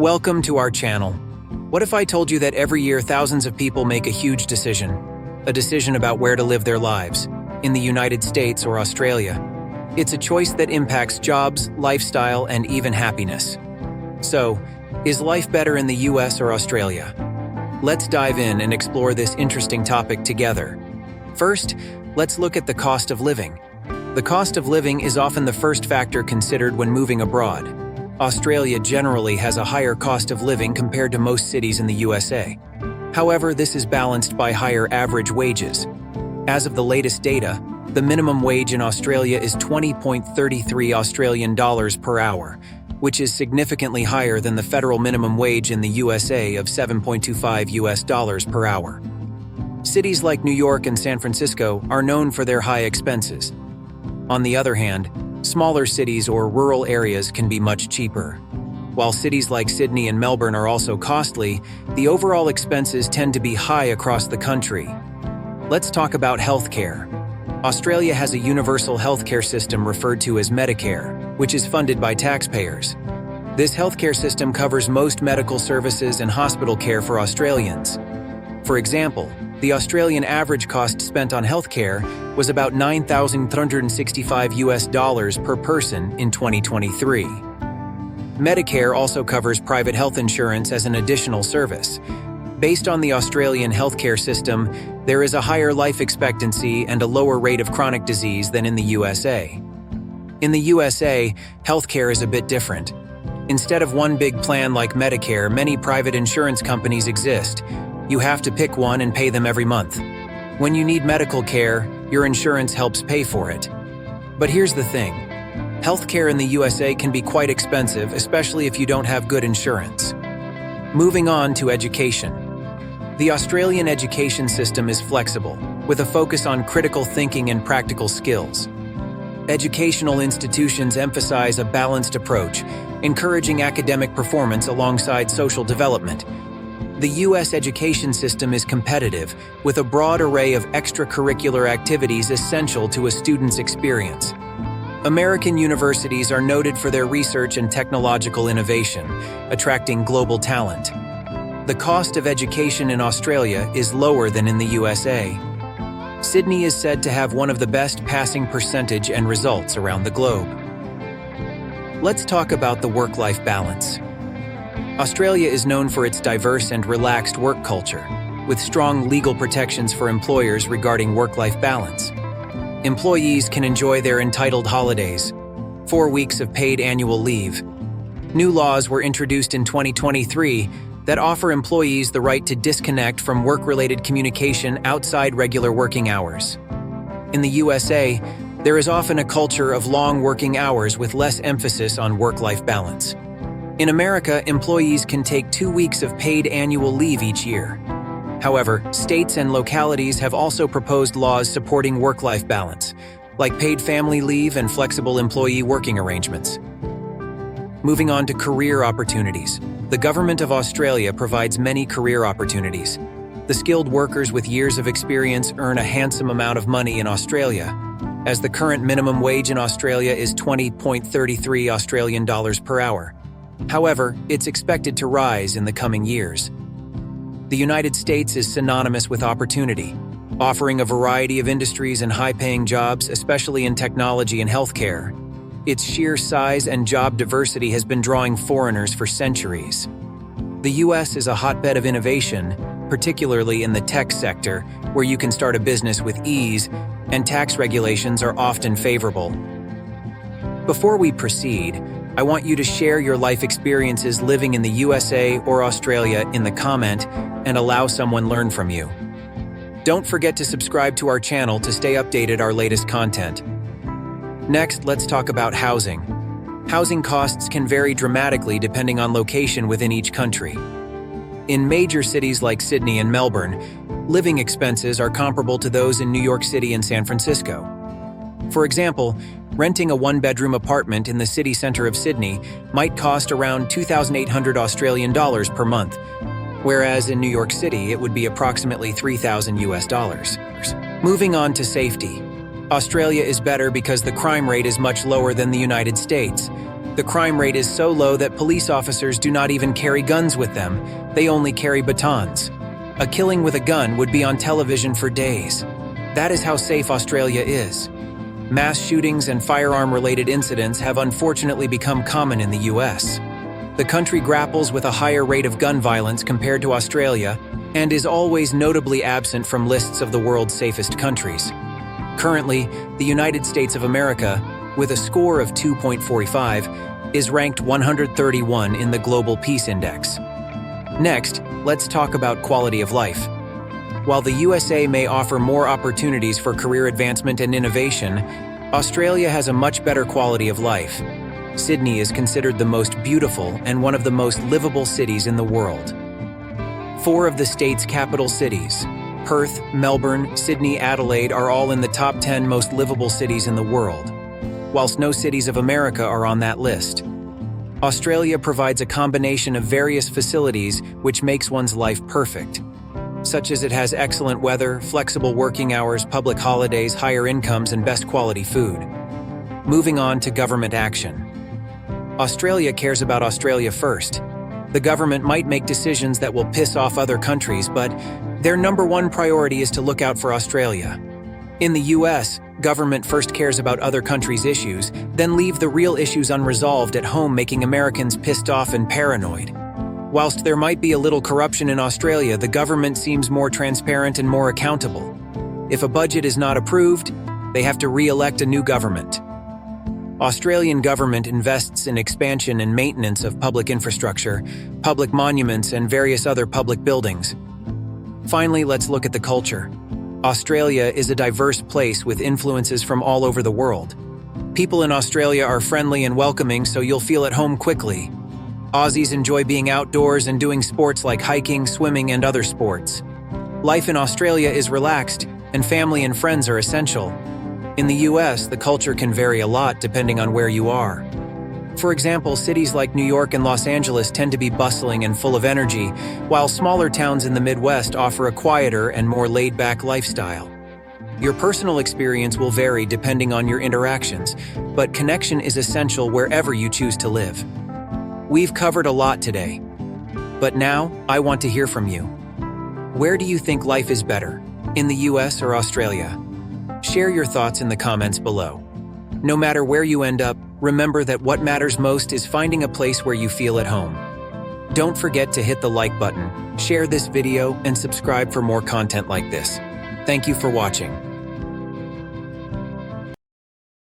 Welcome to our channel. What if I told you that every year thousands of people make a huge decision? A decision about where to live their lives, in the United States or Australia. It's a choice that impacts jobs, lifestyle, and even happiness. So, is life better in the US or Australia? Let's dive in and explore this interesting topic together. First, let's look at the cost of living. The cost of living is often the first factor considered when moving abroad. Australia generally has a higher cost of living compared to most cities in the USA. However, this is balanced by higher average wages. As of the latest data, the minimum wage in Australia is 20.33 Australian dollars per hour, which is significantly higher than the federal minimum wage in the USA of 7.25 US dollars per hour. Cities like New York and San Francisco are known for their high expenses. On the other hand, smaller cities or rural areas can be much cheaper. While cities like Sydney and Melbourne are also costly, the overall expenses tend to be high across the country. Let's talk about healthcare. Australia has a universal healthcare system referred to as Medicare, which is funded by taxpayers. This healthcare system covers most medical services and hospital care for Australians. For example, the Australian average cost spent on healthcare was about $9,365 US dollars per person in 2023. Medicare also covers private health insurance as an additional service. Based on the Australian healthcare system, there is a higher life expectancy and a lower rate of chronic disease than in the USA. In the USA, healthcare is a bit different. Instead of one big plan like Medicare, many private insurance companies exist. You have to pick one and pay them every month. When you need medical care, your insurance helps pay for it. But here's the thing. Healthcare in the USA can be quite expensive, especially if you don't have good insurance. Moving on to education. The Australian education system is flexible, with a focus on critical thinking and practical skills. Educational institutions emphasize a balanced approach, encouraging academic performance alongside social development. The U.S. education system is competitive, with a broad array of extracurricular activities essential to a student's experience. American universities are noted for their research and technological innovation, attracting global talent. The cost of education in Australia is lower than in the USA. Sydney is said to have one of the best passing percentage and results around the globe. Let's talk about the work-life balance. Australia is known for its diverse and relaxed work culture, with strong legal protections for employers regarding work-life balance. Employees can enjoy their entitled holidays, 4 weeks of paid annual leave. New laws were introduced in 2023 that offer employees the right to disconnect from work-related communication outside regular working hours. In the USA, there is often a culture of long working hours with less emphasis on work-life balance. In America, employees can take 2 weeks of paid annual leave each year. However, states and localities have also proposed laws supporting work-life balance, like paid family leave and flexible employee working arrangements. Moving on to career opportunities. The government of Australia provides many career opportunities. The skilled workers with years of experience earn a handsome amount of money in Australia, as the current minimum wage in Australia is 20.33 Australian dollars per hour. However, it's expected to rise in the coming years. The United States is synonymous with opportunity, offering a variety of industries and high-paying jobs, especially in technology and healthcare. Its sheer size and job diversity has been drawing foreigners for centuries. The U.S. is a hotbed of innovation, particularly in the tech sector, where you can start a business with ease, and tax regulations are often favorable. Before we proceed, I want you to share your life experiences living in the USA or Australia in the comment and allow someone learn from you. Don't forget to subscribe to our channel to stay updated our latest content. Next, let's talk about housing. Housing costs can vary dramatically depending on location within each country. In major cities like Sydney and Melbourne, living expenses are comparable to those in New York City and San Francisco. For example, renting a one-bedroom apartment in the city center of Sydney might cost around 2,800 Australian dollars per month, whereas in New York City it would be approximately 3,000 US dollars. Moving on to safety. Australia is better because the crime rate is much lower than the United States. The crime rate is so low that police officers do not even carry guns with them, they only carry batons. A killing with a gun would be on television for days. That is how safe Australia is. Mass shootings and firearm-related incidents have unfortunately become common in the US. The country grapples with a higher rate of gun violence compared to Australia and is always notably absent from lists of the world's safest countries. Currently, the United States of America, with a score of 2.45, is ranked 131 in the Global Peace Index. Next, let's talk about quality of life. While the USA may offer more opportunities for career advancement and innovation, Australia has a much better quality of life. Sydney is considered the most beautiful and one of the most livable cities in the world. 4 of the state's capital cities, Perth, Melbourne, Sydney, Adelaide, are all in the top 10 most livable cities in the world, whilst no cities of America are on that list. Australia provides a combination of various facilities which makes one's life perfect, such as it has excellent weather, flexible working hours, public holidays, higher incomes, and best quality food. Moving on to government action. Australia cares about Australia first. The government might make decisions that will piss off other countries, but their number one priority is to look out for Australia. In the US, government first cares about other countries' issues, then leave the real issues unresolved at home, making Americans pissed off and paranoid. Whilst there might be a little corruption in Australia, the government seems more transparent and more accountable. If a budget is not approved, they have to re-elect a new government. Australian government invests in expansion and maintenance of public infrastructure, public monuments, and various other public buildings. Finally, let's look at the culture. Australia is a diverse place with influences from all over the world. People in Australia are friendly and welcoming, so you'll feel at home quickly. Aussies enjoy being outdoors and doing sports like hiking, swimming, and other sports. Life in Australia is relaxed, and family and friends are essential. In the US, the culture can vary a lot depending on where you are. For example, cities like New York and Los Angeles tend to be bustling and full of energy, while smaller towns in the Midwest offer a quieter and more laid-back lifestyle. Your personal experience will vary depending on your interactions, but connection is essential wherever you choose to live. We've covered a lot today, but now I want to hear from you. Where do you think life is better, in the US or Australia? Share your thoughts in the comments below. No matter where you end up, remember that what matters most is finding a place where you feel at home. Don't forget to hit the like button, share this video, and subscribe for more content like this. Thank you for watching.